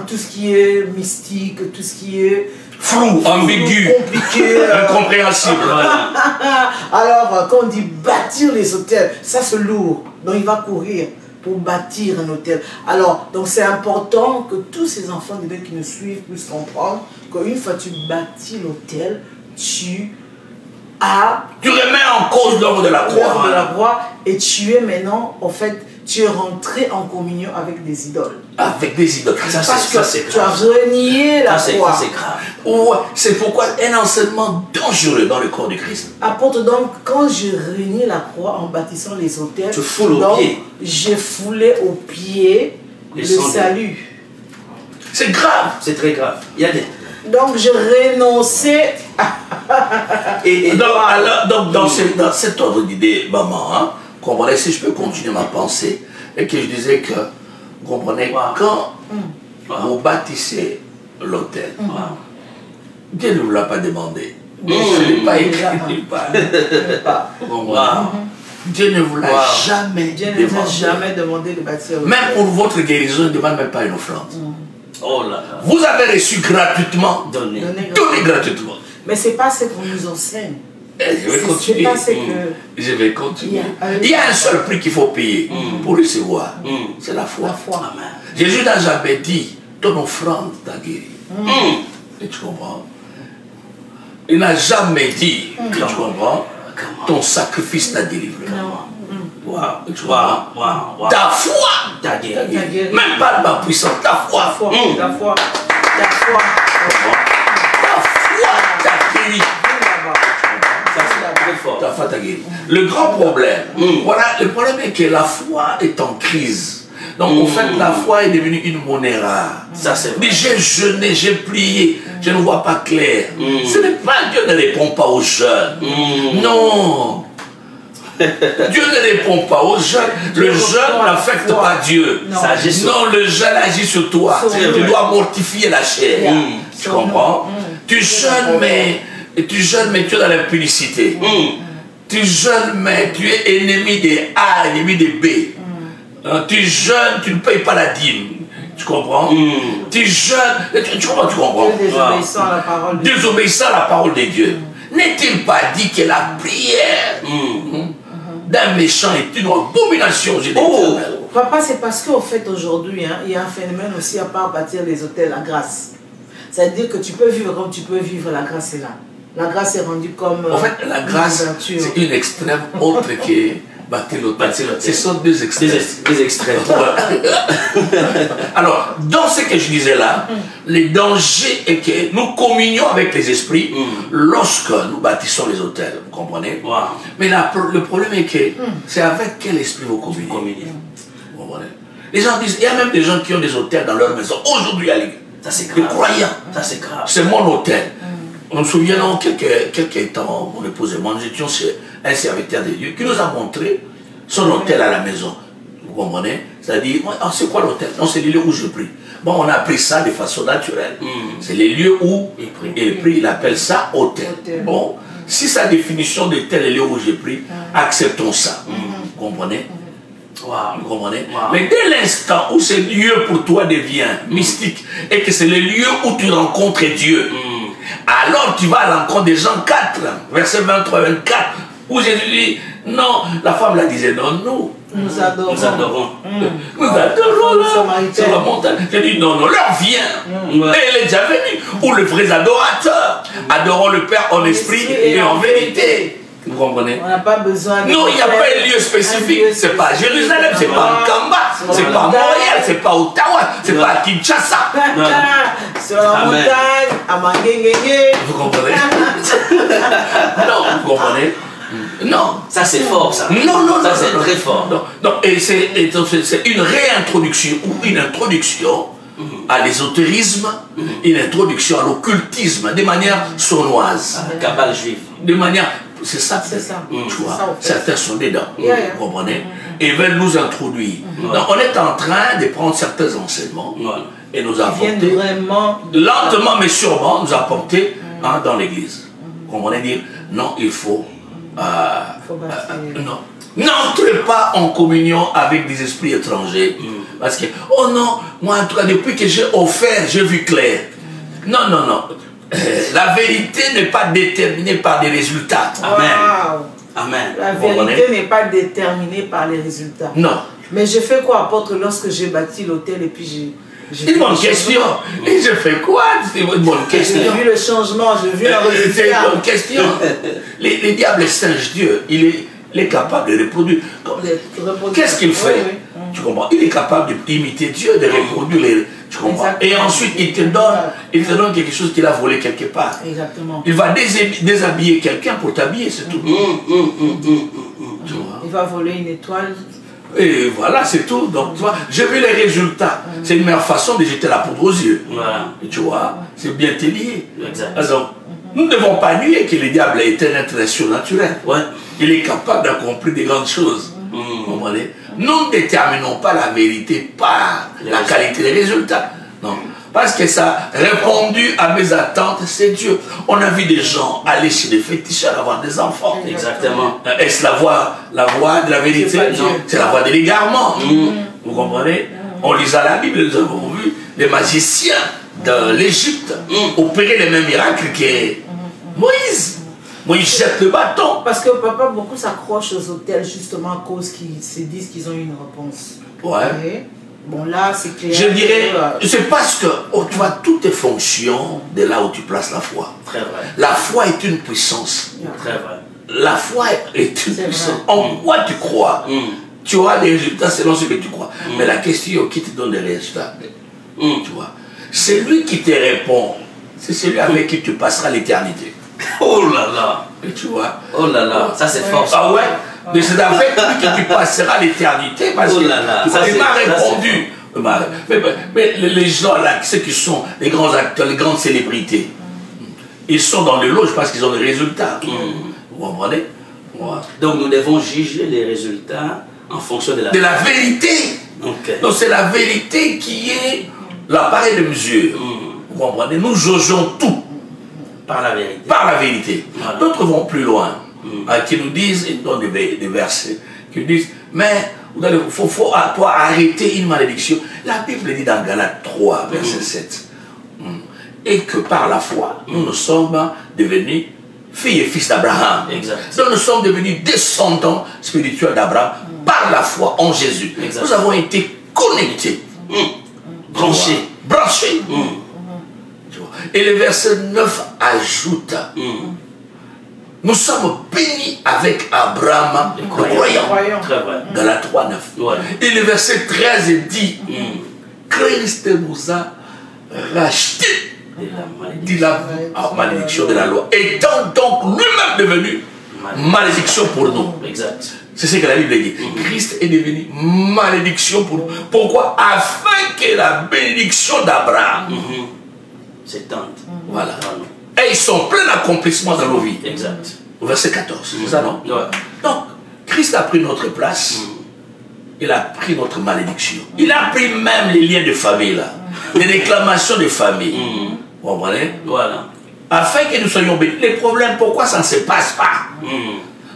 tout ce qui est mystique, tout ce qui est flou, ambigu, compliqué, incompréhensible. Alors, quand on dit bâtir les hôtels, ça c'est lourd. Donc il va courir pour bâtir un hôtel. Alors, donc c'est important que tous ces enfants de Dieu qui nous suivent puissent comprendre qu'une fois que tu bâtis l'hôtel, tu remets en cause l'œuvre de la croix. Et tu es maintenant, en fait, tu es rentré en communion avec des idoles. Avec des idoles. Ça, c'est grave. Tu as renié la croix. C'est grave. C'est pourquoi un enseignement dangereux dans le corps de Christ. Apôtre, donc, quand j'ai renié la croix en bâtissant les hôtels, tu foules aux pieds. J'ai foulé aux pieds le salut. C'est grave. C'est très grave. Il y a des... Donc, je renonçais donc, dans cet ordre d'idée, maman, comprenez, si je peux continuer ma pensée, et que je disais que, vous comprenez, quand vous bâtissez l'hôtel, Dieu ne vous l'a pas demandé. Ce n'est pas écrit nulle part. Dieu ne vous l'a jamais demandé de bâtir l'hôtel. Même pour votre guérison, il ne demande même pas une offrande. Oh là là. Vous avez reçu gratuitement, donné gratuitement. Mais ce n'est pas ce qu'on nous enseigne. Je vais continuer. Je vais continuer. Il y a un seul prix qu'il faut payer pour recevoir. C'est la foi. Amen. Jésus n'a jamais dit ton offrande t'a guéri. Et tu comprends? Il n'a jamais dit, tu comprends, ton sacrifice t'a délivré. Ta foi t'a guéri. Même pas ma puissance, ta foi. Ta foi t'a guéri. Ta foi t'a guéri. Le grand problème, voilà, le problème est que la foi est en crise. Donc en fait, la foi est devenue une monnaie rare. Mais j'ai jeûné, j'ai prié, je ne vois pas clair. Ce n'est pas Dieu ne répond pas aux jeunes. Non. Dieu ne répond pas aux jeunes. Le jeûne n'affecte pas Dieu. Non, le jeûne agit sur toi. Tu dois mortifier la chair. Tu comprends? Tu jeûnes, mais tu es dans l'impudicité. Tu jeûnes, mais tu es ennemi des A, ennemi des B. Tu jeûnes, tu ne payes pas la dîme. Tu comprends? Tu jeûnes, tu comprends? Désobéissant à la parole de Dieu. Désobéissant à la parole de Dieu. N'est-il pas dit que la prière d'un méchant est une abomination? Papa, c'est parce qu'en fait aujourd'hui, il y a un phénomène aussi à part bâtir les hôtels, la grâce. C'est-à-dire que tu peux vivre comme tu peux vivre, la grâce est là. La grâce est rendue comme... En fait, la grâce, c'est une extrême autre que bâtir l'autel. Ce sont deux extraits. Des extraits. Alors, dans ce que je disais là, le danger est que nous communions avec les esprits lorsque nous bâtissons les autels. Vous comprenez? Wow. Mais là, le problème est que c'est avec quel esprit vous communiez. Vous comprenez? Les gens disent, il y a même des gens qui ont des autels dans leur maison. Aujourd'hui, à l'église. Ça c'est grave. Les croyants. Ça c'est grave. C'est mon hôtel. On me souvient, quelques temps, mon épouse et moi, nous étions chez un serviteur de Dieu qui nous a montré son hôtel à la maison. Vous comprenez? C'est-à-dire, c'est quoi l'hôtel? Non, c'est les lieux où je prie. Bon, on a appris ça de façon naturelle. C'est les lieux où il prie. Il appelle ça hôtel. Bon, si sa définition de tel lieu où je prie, acceptons ça. Vous comprenez? Wow. Vous comprenez? Wow. Mais dès l'instant où ce lieu pour toi devient mystique et que c'est le lieu où tu rencontres Dieu, alors tu vas à l'encontre des Jean 4, verset 23-24, où Jésus dit, non, la femme la disait, non, nous adorons. Nous adorons. Nous adorons là, sur la montagne. J'ai dit, non, l'heure vient. Et elle est déjà venue. Ou les vrais adorateurs adorons le Père en esprit et en vérité. Vous comprenez? On n'a pas besoin de... Non, il n'y a pas un lieu spécifique. C'est pas Jérusalem, c'est pas Nkamba, c'est pas Montréal, c'est pas Ottawa, c'est pas Kinshasa. Sur la montagne, à Manguengenge. Vous comprenez? Non, vous comprenez? Non. Ça c'est fort ça. Non, ça c'est très fort. Non, et c'est une réintroduction ou une introduction à l'ésotérisme, une introduction à l'occultisme de manière sournoise. Cabale juive. De manière... C'est ça, tu vois. Certains sont dedans, vous comprenez? Et veulent nous introduire. Donc, on est en train de prendre certains enseignements et nous apporter, lentement mais sûrement, nous apporter dans l'église. Vous comprenez? Dire, non, il faut... non. N'entrez pas en communion avec des esprits étrangers. Parce que, oh non, moi en tout cas, depuis que j'ai offert, j'ai vu clair. Non. La vérité n'est pas déterminée par des résultats. Amen. Wow. Amen. La vérité n'est pas déterminée par les résultats. Non. Mais je fais quoi, apôtre, lorsque j'ai bâti l'hôtel et puis j'ai une bonne question. Et je fais quoi? C'est une bonne question. J'ai vu le changement, j'ai vu la résultat. C'est une bonne question. Les diables singe Dieu. Il est capable de reproduire. Qu'est-ce qu'il fait? Tu comprends? Il est capable d'imiter Dieu, de reproduire les... Tu comprends? Et ensuite, il te donne quelque chose qu'il a volé quelque part. Exactement. Il va déshabiller quelqu'un pour t'habiller, c'est tout. Tu vois? Il va voler une étoile. Et voilà, c'est tout. Donc, tu vois, j'ai vu les résultats. C'est une meilleure façon de jeter la poudre aux yeux. Voilà. Et tu vois, c'est bien lié. Donc, nous ne devons pas nier que le diable est un être surnaturel. Il est capable d'accomplir de grandes choses. Vous comprenez? Nous ne déterminons pas la vérité par la qualité des résultats. Non. Parce que ça a répondu à mes attentes, c'est Dieu. On a vu des gens aller chez des féticheurs avoir des enfants. Exactement. Est-ce la voie de la vérité? Non, c'est la voie de l'égarement. Vous comprenez? En lisant la Bible, nous avons vu les magiciens de l'Égypte opérer les mêmes miracles que Moïse. Moïse jette le bâton. Parce que papa, beaucoup s'accrochent aux hôtels justement à cause qu'ils se disent qu'ils ont une réponse. Ouais. Bon là, c'est clair. Je dirais, c'est parce que tu vois, tout est fonction de là où tu places la foi. Très vrai. La foi est une puissance. Très vrai. La foi est une puissance. En quoi tu crois? Tu auras des résultats selon ce que tu crois. Mais la question qui te donne les résultats, tu vois, c'est lui qui te répond. C'est celui avec qui tu passeras l'éternité. Oh là là. Et tu vois. Oh là là. Ça c'est fort. Ah ouais. Mais c'est avec lui que tu passeras l'éternité. Parce que il m'a répondu. Mais les gens là, ceux qui sont les grands acteurs, les grandes célébrités, ils sont dans les loges parce qu'ils ont des résultats. Vous comprenez? Donc nous devons juger les résultats en fonction de la vérité. Donc c'est la vérité qui est l'appareil de mesure. Vous comprenez? Nous jugeons tout par la vérité. Par la vérité. D'autres vont plus loin, qui nous disent, ils donnent des versets, qui nous disent, mais il faut à toi arrêter une malédiction. La Bible dit dans Galates 3, verset 7, et que par la foi, nous sommes devenus filles et fils d'Abraham. Donc nous sommes devenus descendants spirituels d'Abraham par la foi en Jésus. Nous avons été connectés, branchés. Et le verset 9 ajoute, Nous sommes bénis avec Abraham, le croyant. Très vrai. Galates 3, 9. Voilà. Et le verset 13 dit, Christ nous a rachetés de la malédiction de la loi, étant donc lui-même devenu malédiction pour nous. Exact. C'est ce que la Bible dit. Christ est devenu malédiction pour nous. Pourquoi? Afin que la bénédiction d'Abraham s'étende. Voilà. Et ils sont pleins d'accomplissement dans nos vies. Exact. Au verset 14. C'est ça, non? Ouais. Donc, Christ a pris notre place. Il a pris notre malédiction. Il a pris même les liens de famille, là. Les réclamations de famille. Vous comprenez? Voilà. Afin que nous soyons bénis. Les problèmes, pourquoi ça ne se passe pas?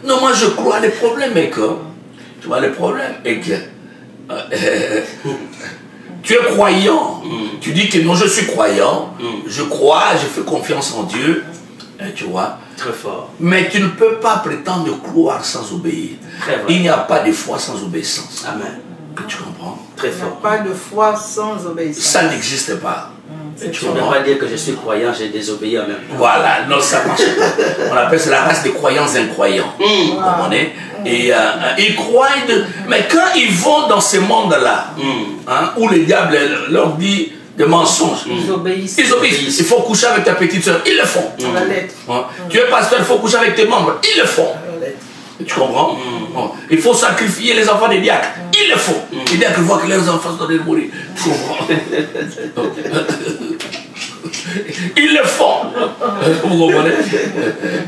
Non, moi je crois, le problème est que, tu vois, le problème est que, tu es croyant, tu dis que non, je suis croyant, je crois, je fais confiance en Dieu, tu vois. Très fort. Mais tu ne peux pas prétendre croire sans obéir. Très vrai. Il n'y a pas de foi sans obéissance. Amen. Que tu comprends? Très Il n'y a fort. pas de foi sans obéissance. Ça n'existe pas. Tu ne peux pas dire que je suis croyant, j'ai désobéi en même temps. Voilà, non, ça marche pas. On appelle ça la race des croyants incroyants. Vous comprenez? Et ils croient, mais quand ils vont dans ce monde-là, hein, où le diable leur dit des mensonges, Ils obéissent. ils obéissent. Il faut coucher avec ta petite soeur, ils le font. À la lettre. Hein? Tu es pasteur, il faut coucher avec tes membres, ils le font. À la lettre. Tu comprends? Bon. Il faut sacrifier les enfants des diacres. Ils le font. Les diacres voient que leurs enfants sont en train de mourir. Tu comprends? Ils le font. Vous comprenez?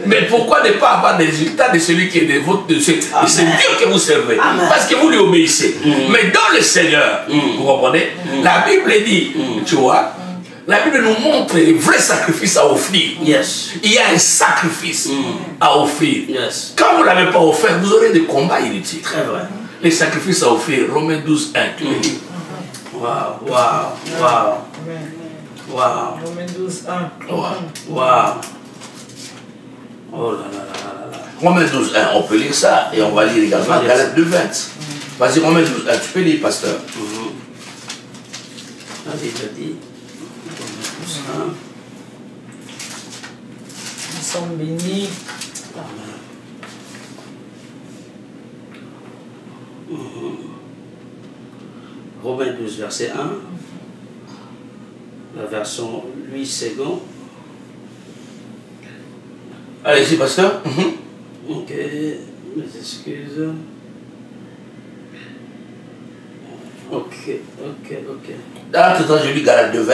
Mais pourquoi ne pas avoir des résultats de celui qui est de votre... C'est Dieu que vous servez. Parce que vous lui obéissez. Mais dans le Seigneur, vous comprenez? La Bible dit, tu vois, la Bible nous montre les vrais sacrifices à offrir. Yes. Il y a un sacrifice à offrir. Yes. Quand vous ne l'avez pas offert, vous aurez des combats inutiles. Très vrai. Les sacrifices à offrir, Romains 12, 1. Waouh, waouh, waouh, Amen. waouh, Romains 12, 1. waouh. Oh là là là là là. Romains 12, 1, on peut lire ça et on va lire également Galates 2, 20. Vas-y, Romains 12, 1, tu peux lire, pasteur. La Bible dit. Nous sommes bénis. Romains 12, verset 1. La version 8 secondes. Allez-y, pasteur. Ok, mes excuses. Ok. Dans tout temps, je lis Galates 2, 20.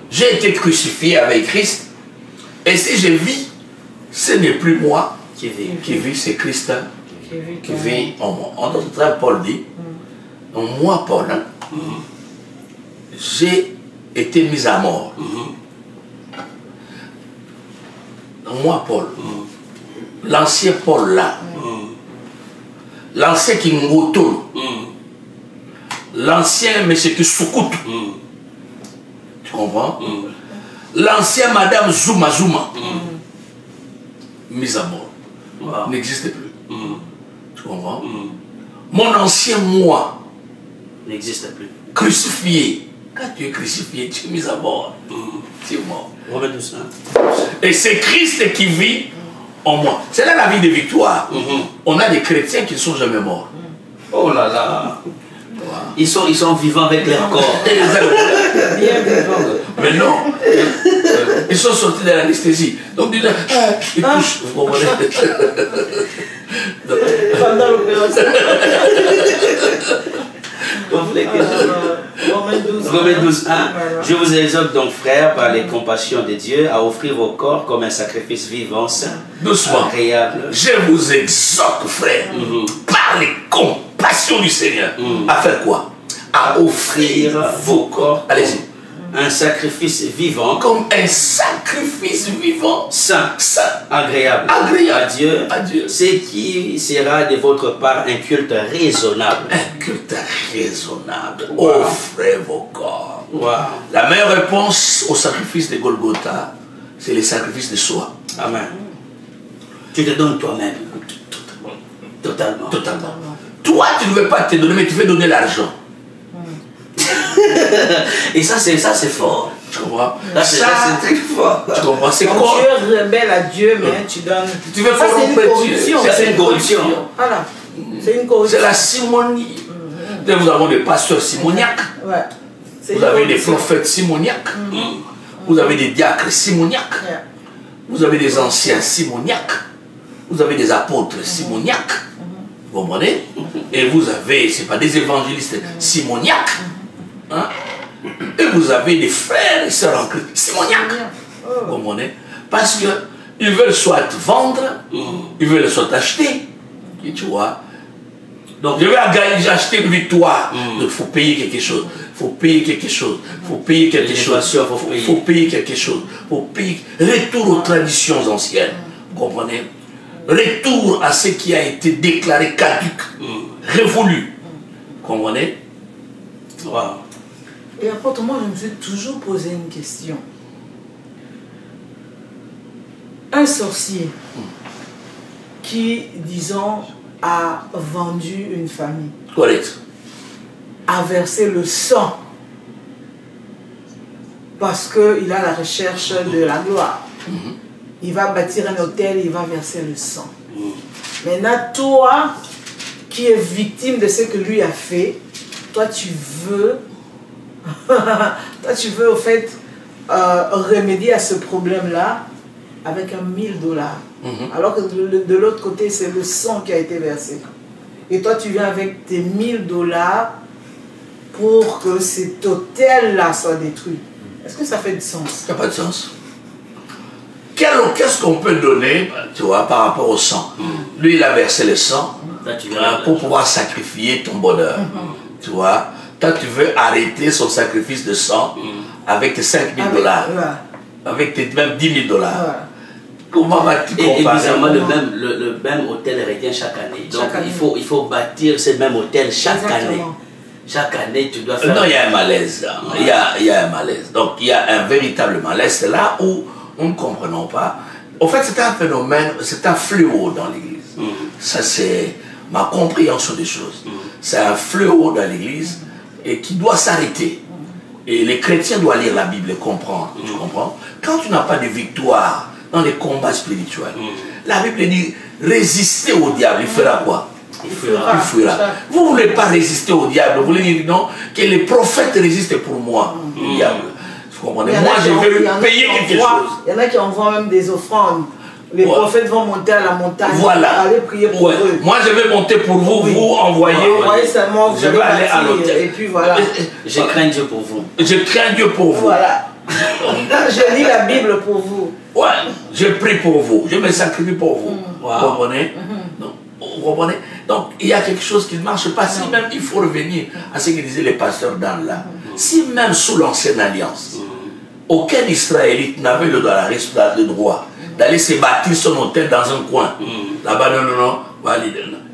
J'ai été crucifié avec Christ. Et si je vis, ce n'est plus moi Qui vit. qui vis, c'est Christ qui Qui vit en moi. En d'autres termes, Paul dit, moi, Paul, hein, j'ai été mis à mort. Moi, Paul, l'ancien Paul là, l'ancien qui m'auto, l'ancien monsieur qui soukoute, tu comprends? L'ancien madame Zuma Zuma, mise à mort, Wow. n'existe plus. Tu comprends? Mon ancien moi, N'existe plus. crucifié. Quand tu es crucifié, tu es mis à mort. Tu es mort. Romains 12, 1. Et c'est Christ qui vit en moi. C'est là la vie de victoire. On a des chrétiens qui ne sont jamais morts. Oh là là. Ils sont vivants avec leur corps. Bien vivant. Mais non. Ils sont sortis de l'anesthésie. Donc, ils touchent. Vous comprenez? Pendant l'opération. Romains 12, 1. Je vous exhorte donc, frères, par les compassions de Dieu, à offrir vos corps comme un sacrifice vivant, saint, Doucement. agréable. Je vous exhorte, frère, par les compassions du Seigneur, à faire quoi? À offrir vos corps. Allez-y. Un sacrifice vivant, Comme un sacrifice vivant, saint, saint, agréable, agréable à Dieu, à Dieu. ce qui sera de votre part un culte raisonnable. Un culte raisonnable. Wow. Offrez vos corps. Wow. La meilleure réponse au sacrifice de Golgotha, c'est le sacrifice de soi. Amen. Tu te donnes toi-même. Totalement. Totalement. Toi, tu ne veux pas te donner, mais tu veux donner l'argent. Et ça c'est fort. Tu comprends? Là, c'est très fort. Tu comprends? C'est quand quoi? tu es rebelle à Dieu, mais tu donnes. Tu veux Ça, c'est une corrompre corruption. Dieu. C'est une corruption. Voilà. C'est une corruption. C'est la simonie. Nous avons des pasteurs simoniaques. Ouais. Vous avez des prophètes simoniaques. Vous avez des diacres simoniaques. Yeah. Vous avez des anciens simoniaques. Vous avez des apôtres simoniaques. Vous comprenez? Et vous avez, c'est pas des évangélistes simoniaques. Hein? Et vous avez des frères et sœurs en Christ simoniaques. Vous comprenez? Parce qu'ils veulent soit vendre, ils veulent soit acheter. Et tu vois? Donc je vais acheter une victoire. Donc il faut payer quelque chose. Il faut payer quelque chose. Il faut payer quelque chose. Il faut payer quelque chose. Il faut payer. Retour aux traditions anciennes. Vous comprenez? Retour à ce qui a été déclaré caduc, révolu. Vous comprenez? Wow. Et apôtre, moi, je me suis toujours posé une question. Un sorcier qui, disons, a vendu une famille, Correct. a versé le sang parce qu'il a la recherche de la gloire. Il va bâtir un hôtel, il va verser le sang. Maintenant, toi, qui es victime de ce que lui a fait, toi, tu veux, au fait, remédier à ce problème-là avec $1000. Alors que de l'autre côté, c'est le sang qui a été versé. Et toi, tu viens avec tes $1000 pour que cet hôtel-là soit détruit. Est-ce que ça fait du sens? Ça n'a pas de sens. Qu'est-ce qu'on peut donner, tu vois, par rapport au sang? Lui, il a versé le sang pour pouvoir sacrifier ton bonheur. Tu vois? Toi, tu veux arrêter son sacrifice de sang avec tes $5000. Avec tes même $10 000. Comment vas-tu comparer? Et bizarrement, le même hôtel retient chaque année. Donc, il faut bâtir ce même hôtel chaque année. Chaque année, tu dois faire... Non, il y a un malaise. Il y a un malaise. Donc, il y a un véritable malaise. C'est là où nous ne comprenons pas. En fait, c'est un phénomène, c'est un fléau dans l'Église. Ça, c'est ma compréhension des choses. C'est un fléau dans l'Église et qui doit s'arrêter. Et les chrétiens doivent lire la Bible et comprendre. Tu comprends? Quand tu n'as pas de victoire dans les combats spirituels, la Bible dit résister au diable. Il fera quoi? Il fuira. Vous ne voulez pas résister au diable. Vous voulez dire non, que les prophètes résistent pour moi. Le diable. Vous comprenez? Moi, je vais payer quelque chose. Il y en a qui envoient même des offrandes. Les prophètes vont monter à la montagne. Voilà. Aller prier pour eux. Moi, je vais monter pour vous. Vous envoyez. Envoyez seulement, vous je vais aller à l'hôtel. Et puis voilà. Je crains Dieu pour vous. Je crains Dieu pour vous. Voilà. Je lis la Bible pour vous. Ouais, je prie pour vous. Je me sacrifie pour vous. Vous comprenez? Vous comprenez? Donc, il y a quelque chose qui ne marche pas. Si même il faut revenir à ce que disaient les pasteurs dans là. Si même sous l'ancienne alliance, aucun Israélite n'avait le droit d'aller se bâtir son hôtel dans un coin. Là-bas, non.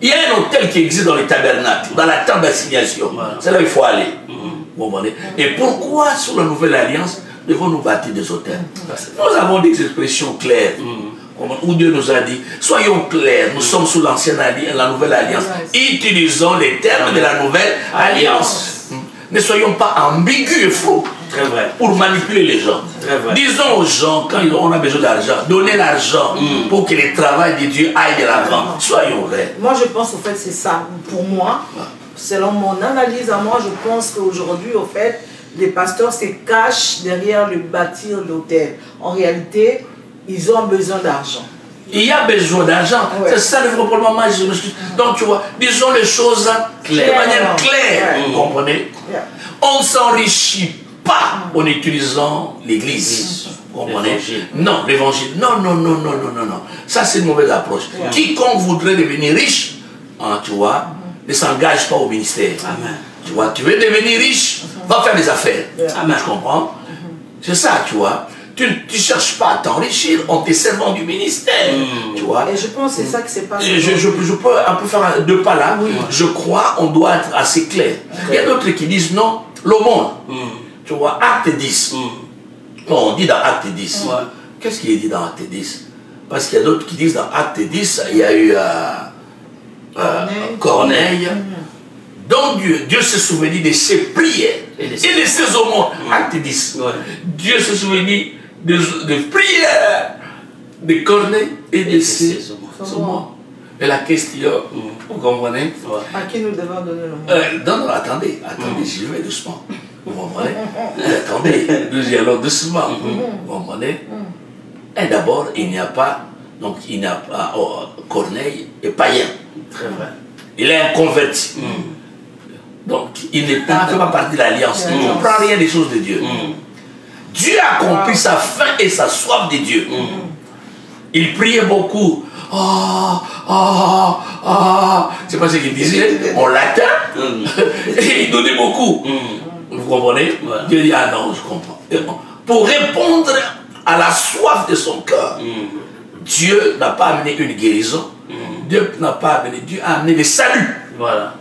Il y a un hôtel qui existe dans les tabernacles, dans la tente d'assignation. C'est là où il faut aller. Vous comprenez? Et pourquoi, sous la nouvelle alliance, devons-nous bâtir des hôtels? Nous avons des expressions claires. Où Dieu nous a dit, soyons clairs, nous sommes sous l'ancienne alliance, la nouvelle alliance. Utilisons les termes de la nouvelle alliance. Ne soyons pas ambigus et faux pour manipuler les gens. Disons aux gens, quand on a besoin d'argent, donnez l'argent pour que le travail de Dieu aille de l'avant. Soyons vrais. Moi, je pense, au fait, c'est ça. Pour moi, selon mon analyse à moi, je pense qu'aujourd'hui, au fait, les pasteurs se cachent derrière le bâtir l'hôtel. En réalité, ils ont besoin d'argent. Il y a besoin d'argent. C'est ça le vrai problème. Donc, tu vois, disons les choses de manière claire. Vous comprenez? On ne s'enrichit pas en utilisant l'église. Vous comprenez? Non, l'évangile. Non. Ça, c'est une mauvaise approche. Quiconque voudrait devenir riche, tu vois, ne s'engage pas au ministère. Tu vois, tu veux devenir riche, va faire des affaires. Tu comprends? C'est ça, tu vois. Tu ne cherches pas à t'enrichir en te servant du ministère. Tu vois? Et je pense que c'est ça qui s'est passé. Je peux un peu faire deux pas là. Je crois qu'on doit être assez clair. Il y a d'autres qui disent non, le monde. Tu vois, acte 10. Non, on dit dans acte 10. Qu'est-ce qui est dit dans acte 10? Parce qu'il y a d'autres qui disent dans acte 10, il y a eu Corneille. Donc Dieu s'est souvenu de ses prières. et de ses aumônes. Acte 10. Dieu se souvenait de prières de Corneille et de ses aumônes. Et la question, vous comprenez? À qui nous devons donner le mot? Non, attendez, j'y vais doucement. Vous comprenez? Attendez, nous y allons doucement. Vous comprenez? Et d'abord, il n'y a pas, Corneille est païen. Très vrai. Il est un converti. Donc, il ne fait pas partie de l'alliance. Il ne comprend rien des choses de Dieu. Dieu a compris sa faim et sa soif de Dieu. Il priait beaucoup. C'est pas ce qu'il disait en latin. Et il donnait beaucoup. Vous comprenez? Dieu dit, ah non, je comprends. Pour répondre à la soif de son cœur, Dieu n'a pas amené une guérison. Dieu n'a pas amené, Dieu a amené le salut. Voilà.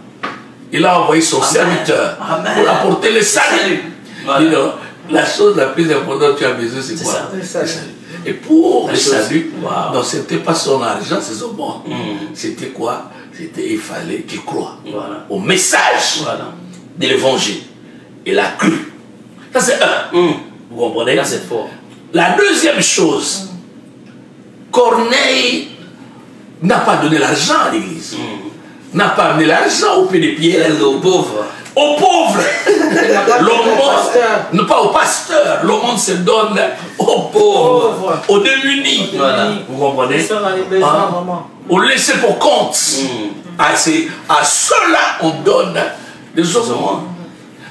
Il a envoyé son serviteur pour apporter le salut. Voilà. La chose la plus importante que tu as besoin, c'est quoi? Le salut. Et pour le salut, ce n'était pas son argent, c'est son bon. C'était quoi? C'était, il fallait qu'il croie au message de l'évangile. Il a cru. Ça, c'est un. Vous comprenez? Là, c'est fort. La deuxième chose, Corneille n'a pas donné l'argent à l'église. N'a pas amené l'argent au pied des pierres. Aux pauvres. Aux pauvres. Non, pas aux pasteurs. Le monde se donne aux pauvres, aux démunis. Voilà. Vous comprenez? On laisse pour compte. À ceux-là, on donne des aumônes.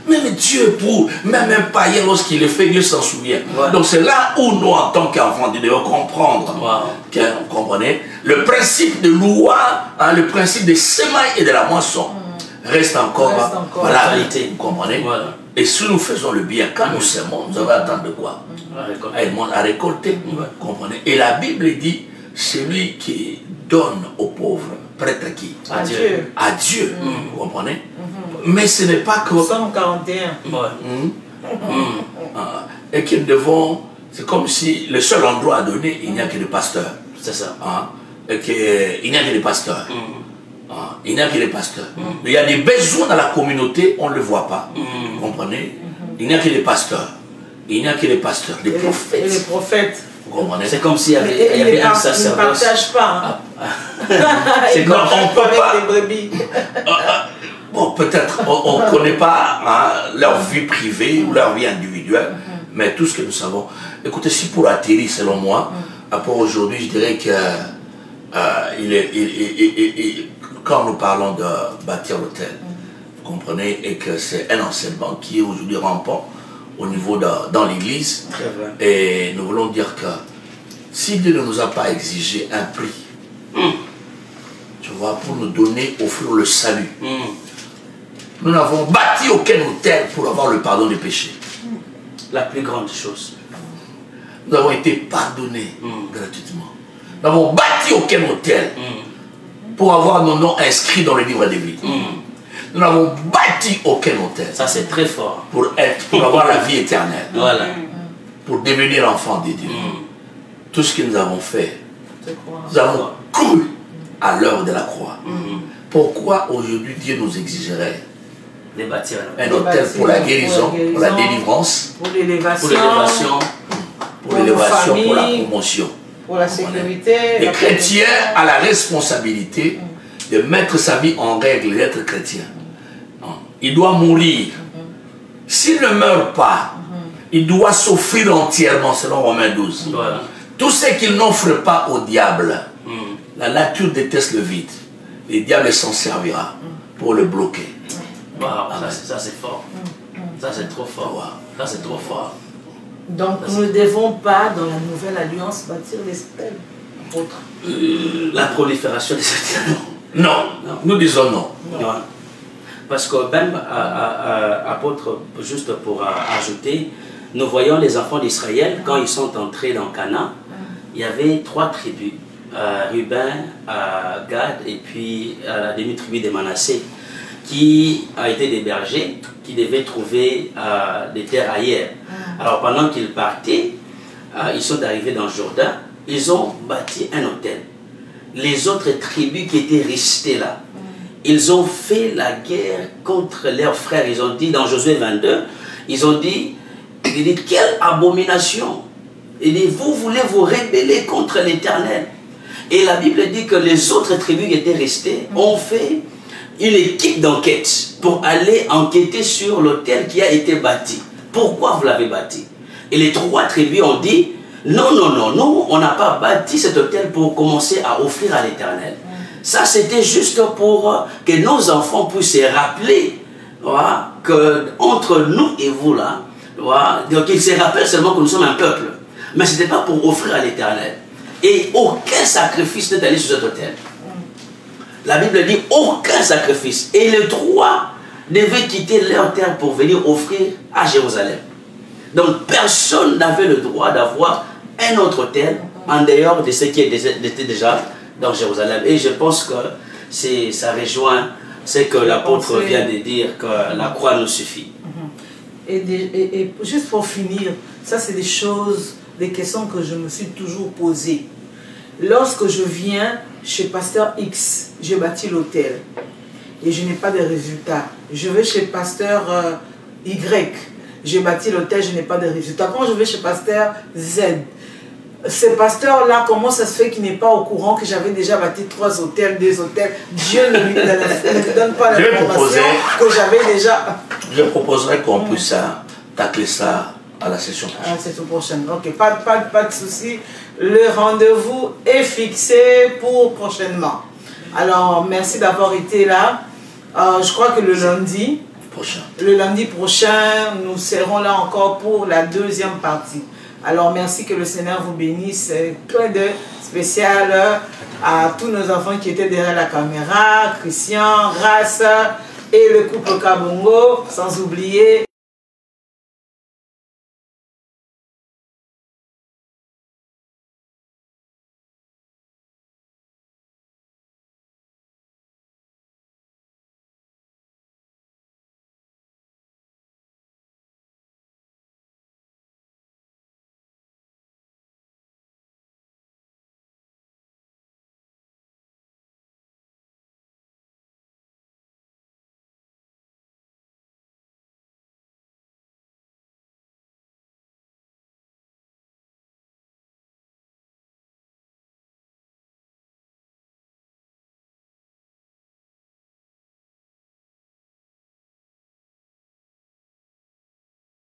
Même Dieu, même un païen, lorsqu'il le fait, Dieu s'en souvient. Donc c'est là où nous, en tant qu'enfants, nous devons comprendre. Vous comprenez? Le principe de loi, le principe des semailles et de la moisson reste encore la réalité. Vous comprenez? Et si nous faisons le bien, quand nous semons, nous allons attendre de quoi? À récolter. Vous comprenez? Et la Bible dit, celui qui donne aux pauvres, prête à qui? À Dieu. À Dieu. Vous comprenez? Mais ce n'est pas que... Psaume 41. Et qu'ils devons... C'est comme si le seul endroit à donner, il n'y a que des pasteurs. C'est ça. Et il n'y a que des pasteurs. Il n'y a que des pasteurs. Mais il y a des besoins dans la communauté, on ne le voit pas. Vous comprenez? Il n'y a que des pasteurs. Il n'y a que des pasteurs, des prophètes. Et les prophètes. Vous comprenez? C'est comme s'il y avait un sacerdoce. Ils ne partagent pas. C'est comme on ne peut pas... les brebis. Bon, peut-être on ne connaît pas leur vie privée ou leur vie individuelle, mais tout ce que nous savons. Écoutez, si pour atterrir, selon moi, pour aujourd'hui, je dirais que quand nous parlons de bâtir l'hôtel, vous comprenez, et que c'est un enseignement qui est aujourd'hui rampant au niveau dans l'église, et nous voulons dire que si Dieu ne nous a pas exigé un prix, tu vois, pour nous donner, offrir le salut, nous n'avons bâti aucun hôtel pour avoir le pardon des péchés. La plus grande chose. Nous avons été pardonnés gratuitement. Nous n'avons bâti aucun hôtel pour avoir nos noms inscrits dans le livre des vies. Nous n'avons bâti aucun hôtel. Ça, c'est très fort. Pour avoir la vie éternelle. Voilà. Pour devenir enfant de Dieu. Tout ce que nous avons fait, nous avons cru à l'heure de la croix. Pourquoi aujourd'hui Dieu nous exigerait de bâtir un hôtel pour la guérison, pour la délivrance, pour l'élévation, pour la promotion, pour la sécurité. Le chrétien a la responsabilité de mettre sa vie en règle, d'être chrétien. Il doit mourir. S'il ne meurt pas, il doit s'offrir entièrement, selon Romains 12. Voilà. Tout ce qu'il n'offre pas au diable, la nature déteste le vide. Le diable s'en servira pour le bloquer. Wow, ça c'est fort. Ça c'est trop fort. Ça c'est trop fort. Donc nous ne devons pas, dans la nouvelle alliance, bâtir les stèles. La prolifération des stèles. Non, nous disons non. Parce que même, apôtre, juste pour ajouter, nous voyons les enfants d'Israël, quand ils sont entrés dans Canaan, il y avait 3 tribus. Ruben, Gad et puis la demi-tribu des Manassés, qui a été des bergers, qui devaient trouver des terres ailleurs. Alors pendant qu'ils partaient, ils sont arrivés dans le Jourdain, ils ont bâti un hôtel. Les autres tribus qui étaient restées là, ils ont fait la guerre contre leurs frères. Ils ont dit, dans Josué 22, ils ont dit, quelle abomination! Il dit, vous voulez vous rebeller contre l'Éternel. Et la Bible dit que les autres tribus qui étaient restées ont fait une équipe d'enquête pour aller enquêter sur l'autel qui a été bâti. Pourquoi vous l'avez bâti? Et les 3 tribus ont dit, non, non, non, nous, on n'a pas bâti cet autel pour commencer à offrir à l'Éternel. Ça, c'était juste pour que nos enfants puissent se rappeler, voilà, qu'entre nous et vous, là, voilà, donc ils se rappellent seulement que nous sommes un peuple. Mais ce n'était pas pour offrir à l'Éternel. Et aucun sacrifice n'est allé sur cet autel. La Bible dit aucun sacrifice. Et les 3 devaient quitter leur terre pour venir offrir à Jérusalem. Donc personne n'avait le droit d'avoir un autre autel en dehors de ce qui était déjà dans Jérusalem. Et je pense que ça rejoint ce que l'apôtre vient de dire, que la croix nous suffit. Et juste pour finir, ça c'est des choses, des questions que je me suis toujours posées. Lorsque je viens chez Pasteur X, j'ai bâti l'hôtel et je n'ai pas de résultats. Je vais chez Pasteur Y, j'ai bâti l'hôtel, je n'ai pas de résultats. Quand je vais chez Pasteur Z, ce pasteur-là, comment ça se fait qu'il n'est pas au courant que j'avais déjà bâti 3 hôtels, 2 hôtels? Dieu ne lui donne pas l'information que j'avais déjà. Je proposerais qu'on puisse tacler ça à la session prochaine. À la session prochaine, ok, pas de souci. Le rendez-vous est fixé pour prochainement. Alors, merci d'avoir été là. Je crois que le lundi prochain, nous serons là encore pour la 2e partie. Alors, merci, que le Seigneur vous bénisse. Clin d'œil spécial à tous nos enfants qui étaient derrière la caméra, Christian, Grace et le couple Kabongo, sans oublier